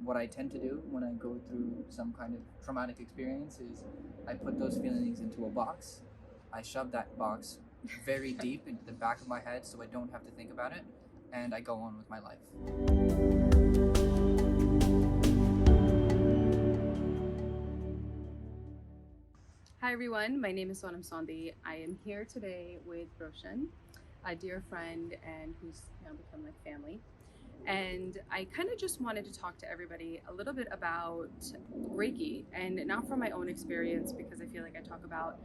what I tend to do when I go through some kind of traumatic experience is I put those feelings into a box. I shove that box very deep into the back of my head so I don't have to think about it, and I go on with my life. Hi everyone, my name is Sonam Sandhi. I am here today with Roshan, a dear friend and who's now become like family. And I kind of just wanted to talk to everybody a little bit about Reiki, and not from my own experience because I feel like I talk about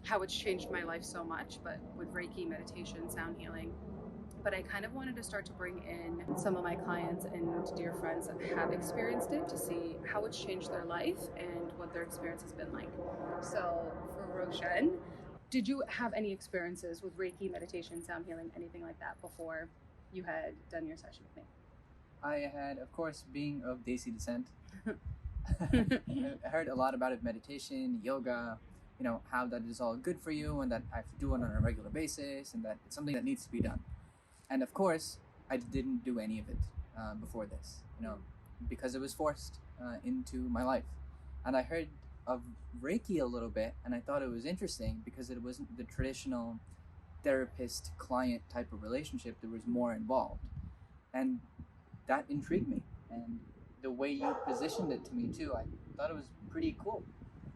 how it's changed my life so much, but with Reiki, meditation, sound healing. But I kind of wanted to start to bring in some of my clients and dear friends that have experienced it to see how it's changed their life and what their experience has been like. So for Roshan, did you have any experiences with Reiki, meditation, sound healing, anything like that before you had done your session with me? I had, of course, being of Desi descent, I heard a lot about it, meditation, yoga, how that is all good for you and that I have to do it on a regular basis and that it's something that needs to be done. And of course, I didn't do any of it before this, because it was forced into my life. And I heard of Reiki a little bit, and I thought it was interesting because it wasn't the traditional therapist-client type of relationship. There was more involved, and that intrigued me. And the way you positioned it to me too, I thought it was pretty cool,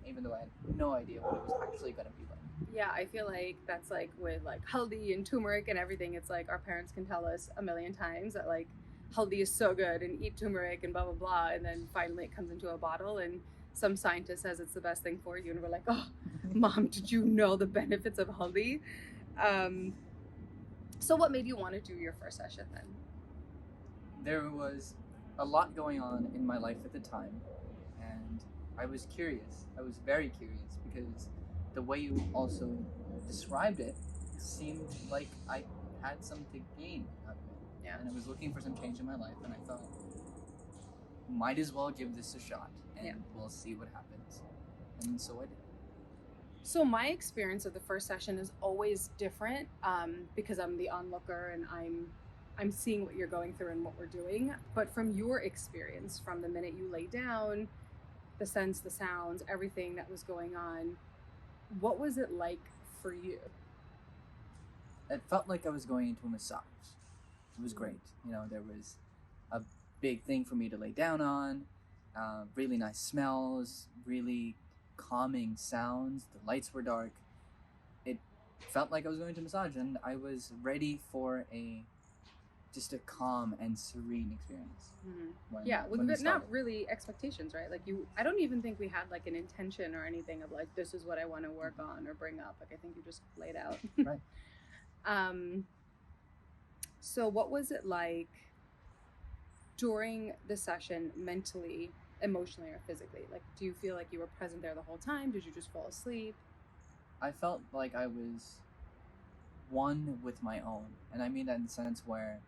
even though I had no idea what it was actually going to be like. Yeah, I feel like that's like with like haldi and turmeric and everything. It's like our parents can tell us a million times that like haldi is so good and eat turmeric and blah blah blah, and then finally it comes into a bottle and some scientist says it's the best thing for you, and we're like, oh, mom, did you know the benefits of haldi? Um, so what made you want to do your first session then? There was a lot going on in my life at the time, and I was curious. I was very curious because the way you also described it seemed like I had some to gain out of it. Yeah. And I was looking for some change in my life, and I thought, might as well give this a shot, and we'll see what happens. And so I did. So my experience of the first session is always different because I'm the onlooker and I'm seeing what you're going through and what we're doing. But from your experience, from the minute you lay down, the scents, the sounds, everything that was going on, what was it like for you? It felt like I was going into a massage. It was great. There was a big thing for me to lay down on, really nice smells, really calming sounds. The lights were dark. It felt like I was going to massage, and I was ready for just a calm and serene experience. With not really expectations, right? Like I don't even think we had like an intention or anything of like, this is what I want to work on or bring up. Like I think you just laid out. Right. So what was it like during the session, mentally, emotionally, or physically? Like, do you feel like you were present there the whole time? Did you just fall asleep? I felt like I was one with my own, and I mean that in the sense where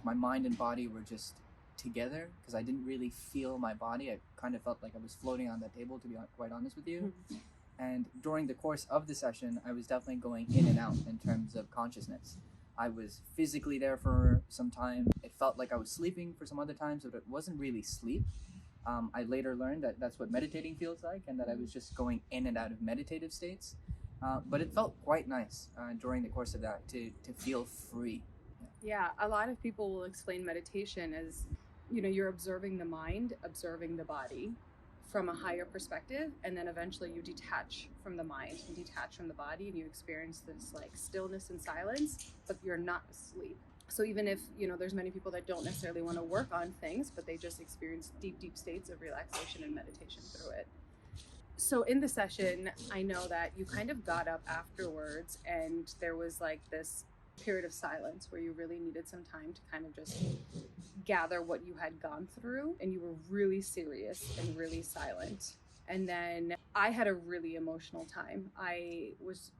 my mind and body were just together, because I didn't really feel my body. I kind of felt like I was floating on that table, to be quite honest with you. And during the course of the session, I was definitely going in and out in terms of consciousness. I was physically there for some time. It felt like I was sleeping for some other times, but it wasn't really sleep. I later learned that that's what meditating feels like, and that I was just going in and out of meditative states. But it felt quite nice during the course of that to feel free. Yeah, a lot of people will explain meditation as, you're observing the mind, observing the body from a higher perspective, and then eventually you detach from the mind and detach from the body, and you experience this like stillness and silence, but you're not asleep. So even if, there's many people that don't necessarily want to work on things, but they just experience deep states of relaxation and meditation through it. So in the session, I know that you kind of got up afterwards and there was like this period of silence where you really needed some time to kind of just gather what you had gone through, and you were really serious and really silent. And then I had a really emotional time. I was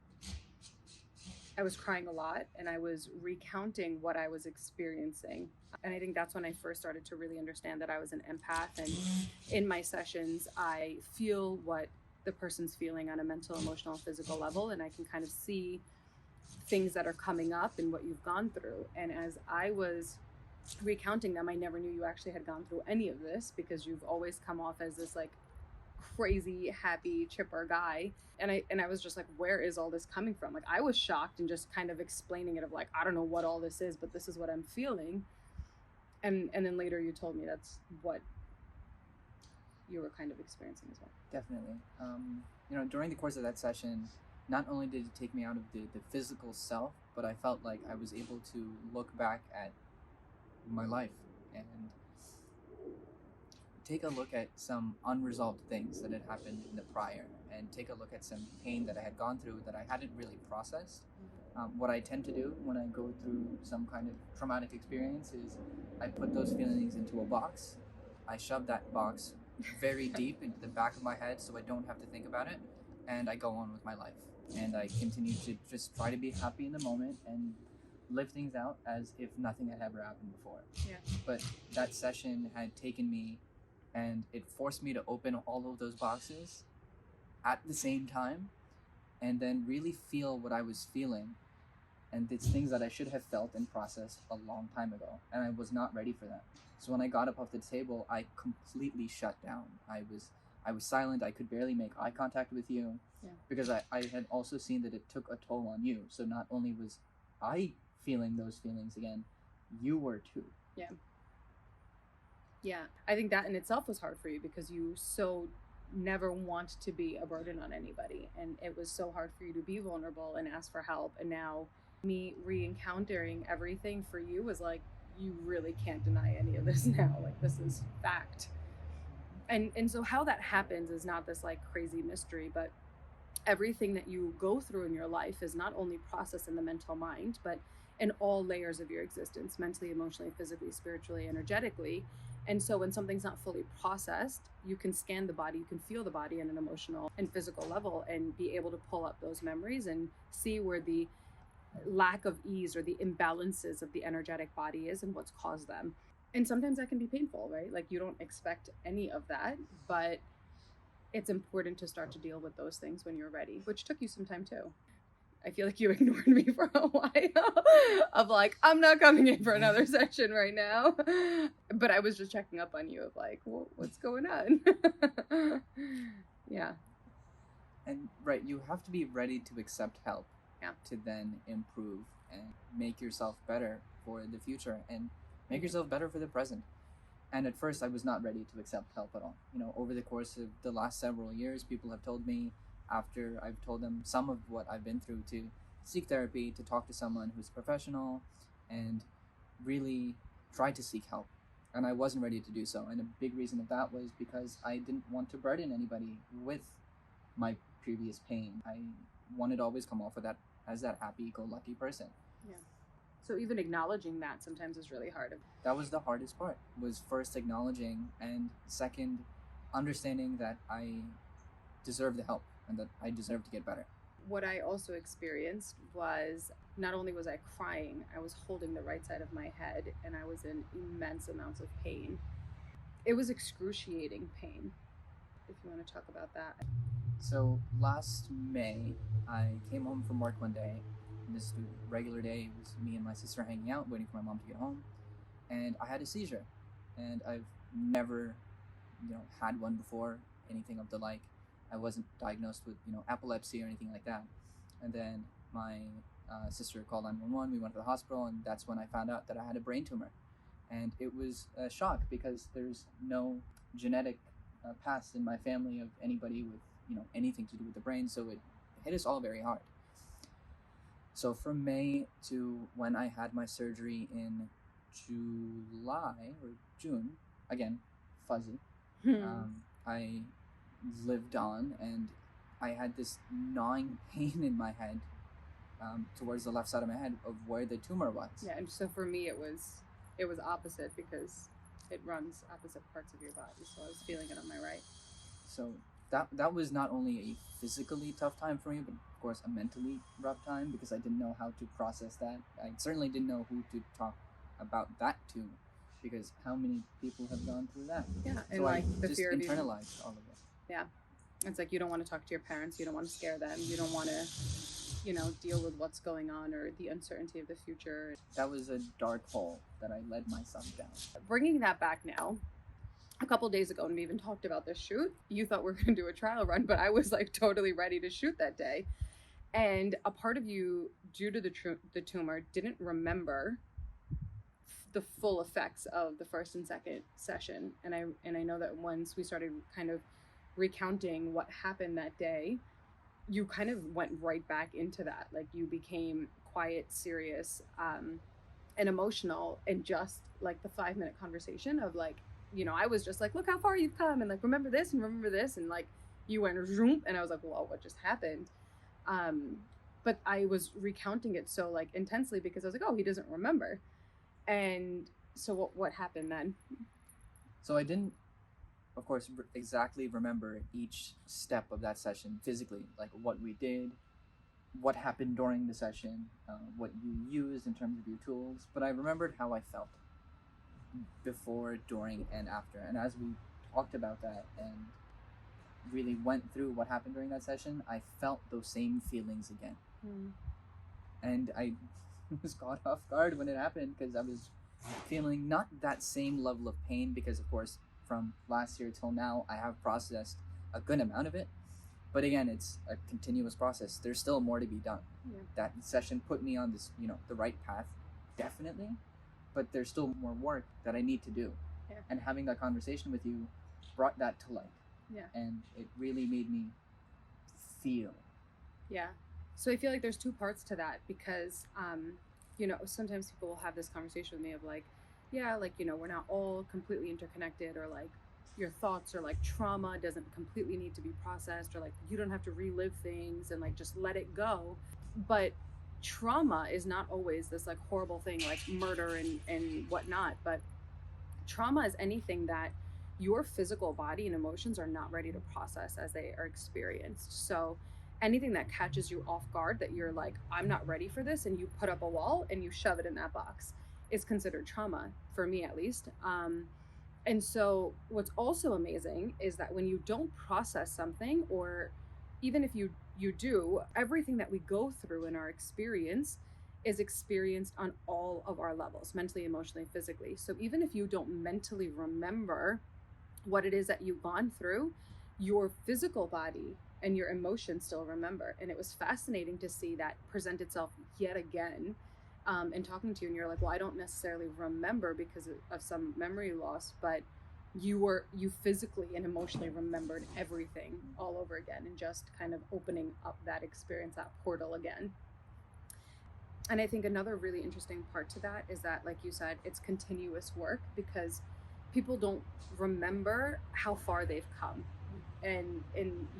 crying a lot, and I was recounting what I was experiencing. And I think that's when I first started to really understand that I was an empath. And in my sessions, I feel what the person's feeling on a mental, emotional, physical level, and I can kind of see things that are coming up and what you've gone through. And as I was recounting them, I never knew you actually had gone through any of this, because you've always come off as this like crazy, happy, chipper guy. And I was just like, where is all this coming from? Like, I was shocked and just kind of explaining it of like, I don't know what all this is, but this is what I'm feeling. And then later you told me that's what you were kind of experiencing as well. Definitely. You know, during the course of that session, not only did it take me out of the physical self, but I felt like I was able to look back at my life and take a look at some unresolved things that had happened in the prior, and take a look at some pain that I had gone through that I hadn't really processed. What I tend to do when I go through some kind of traumatic experience is I put those feelings into a box. I shove that box very deep into the back of my head so I don't have to think about it, and I go on with my life. And I continue to just try to be happy in the moment and live things out as if nothing had ever happened before. Yeah. But that session had taken me, and it forced me to open all of those boxes at the same time, and then really feel what I was feeling. And it's things that I should have felt and processed a long time ago, and I was not ready for that. So when I got up off the table, I completely shut down. I was silent. I could barely make eye contact with you, because I had also seen that it took a toll on you. So not only was I feeling those feelings again, you were too. Yeah, I think that in itself was hard for you, because you so never want to be a burden on anybody, and it was so hard for you to be vulnerable and ask for help. And now me re-encountering everything for you was like, you really can't deny any of this now. Like, this is fact. And so how that happens is not this like crazy mystery, but everything that you go through in your life is not only processed in the mental mind, but in all layers of your existence, mentally, emotionally, physically, spiritually, energetically. And so when something's not fully processed, you can scan the body, you can feel the body on an emotional and physical level, and be able to pull up those memories and see where the lack of ease or the imbalances of the energetic body is and what's caused them. And sometimes that can be painful, right? Like, you don't expect any of that, but it's important to start to deal with those things when you're ready, which took you some time too. I feel like you ignored me for a while of like, I'm not coming in for another session right now. But I was just checking up on you of like, well, what's going on? Yeah. And right, you have to be ready to accept help, Yeah. to then improve and make yourself better for the future and make yourself better for the present. And at first, I was not ready to accept help at all. You know, over the course of the last several years, people have told me, after I've told them some of what I've been through, to seek therapy, to talk to someone who's professional, and really try to seek help. And I wasn't ready to do so. And a big reason of that was because I didn't want to burden anybody with my previous pain. I wanted to always come off with that as that happy-go-lucky person. Yeah. So even acknowledging that sometimes is really hard. That was the hardest part, was first acknowledging, and second, understanding that I deserve the help and that I deserve to get better. What I also experienced was, not only was I crying, I was holding the right side of my head, and I was in immense amounts of pain. It was excruciating pain, if you want to talk about that. So last May, I came home from work one day. This regular day, it was me and my sister hanging out, waiting for my mom to get home, and I had a seizure. And I've never, had one before, anything of the like. I wasn't diagnosed with, epilepsy or anything like that. And then my sister called 911. We went to the hospital, and that's when I found out that I had a brain tumor. And it was a shock, because there's no genetic past in my family of anybody with, anything to do with the brain. So it hit us all very hard. So from May to when I had my surgery in July or June, again, fuzzy, I lived on, and I had this gnawing pain in my head, towards the left side of my head, of where the tumor was. Yeah, and so for me it was opposite, because it runs opposite parts of your body. So I was feeling it on my right. So that was not only a physically tough time for me, but of course a mentally rough time, because I didn't know how to process that. I certainly didn't know who to talk about that to, because how many people have gone through that? Yeah, and so like I the just fear of internalized all of it. Yeah, it's like you don't want to talk to your parents, you don't want to scare them, you don't want to deal with what's going on or the uncertainty of the future. That was a dark hole that I led myself down. Bringing that back now, a couple days ago, and we even talked about this shoot, you thought we were going to do a trial run, but I was like totally ready to shoot that day. And a part of you, due to the tumor, didn't remember the full effects of the first and second session. And I know that once we started kind of recounting what happened that day, you kind of went right back into that. Like, you became quiet, serious, and emotional, and just like the 5-minute conversation of like, I was just like, look how far you've come, and like, remember this, and like, you went zoom, and I was like, well, what just happened? But I was recounting it so like intensely because I was like, oh, he doesn't remember. And so what happened then? So I didn't, of course, exactly remember each step of that session physically, like what we did, what happened during the session, what you used in terms of your tools, but I remembered how I felt before, during, and after. And as we talked about that and really went through what happened during that session, I felt those same feelings again. And I was caught off guard when it happened because I was feeling not that same level of pain, because of course from last year till now I have processed a good amount of it, but again, it's a continuous process. There's still more to be done. That session put me on this, the right path, definitely, but there's still more work that I need to do. And having that conversation with you brought that to light. And it really made me feel. So I feel like there's two parts to that, because sometimes people will have this conversation with me of like, we're not all completely interconnected, or like your thoughts, or like trauma doesn't completely need to be processed, or like you don't have to relive things and like just let it go. But trauma is not always this like horrible thing like murder and whatnot, but trauma is anything that your physical body and emotions are not ready to process as they are experienced. So anything that catches you off guard, that you're like, I'm not ready for this, and you put up a wall and you shove it in that box, is considered trauma, for me at least. And so what's also amazing is that when you don't process something, or even if you do, everything that we go through in our experience is experienced on all of our levels, mentally, emotionally, physically. So even if you don't mentally remember what it is that you've gone through, your physical body and your emotions still remember. And it was fascinating to see that present itself yet again, and talking to you, and you're like, well, I don't necessarily remember because of some memory loss, but you physically and emotionally remembered everything all over again, and just kind of opening up that experience, that portal again. And I think another really interesting part to that is that, like you said, it's continuous work, because people don't remember how far they've come. And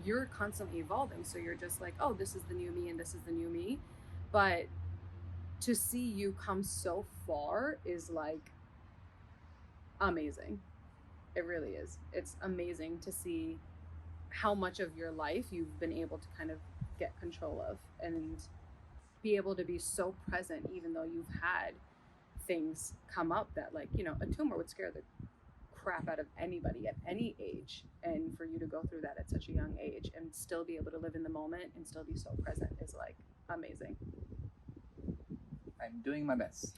you're constantly evolving, so you're just like, oh, this is the new me and this is the new me. But to see you come so far is like amazing. It really is. It's amazing to see how much of your life you've been able to kind of get control of, and be able to be so present, even though you've had things come up that, like, a tumor would scare the crap out of anybody at any age, and for you to go through that at such a young age and still be able to live in the moment and still be so present is like amazing. I'm doing my best.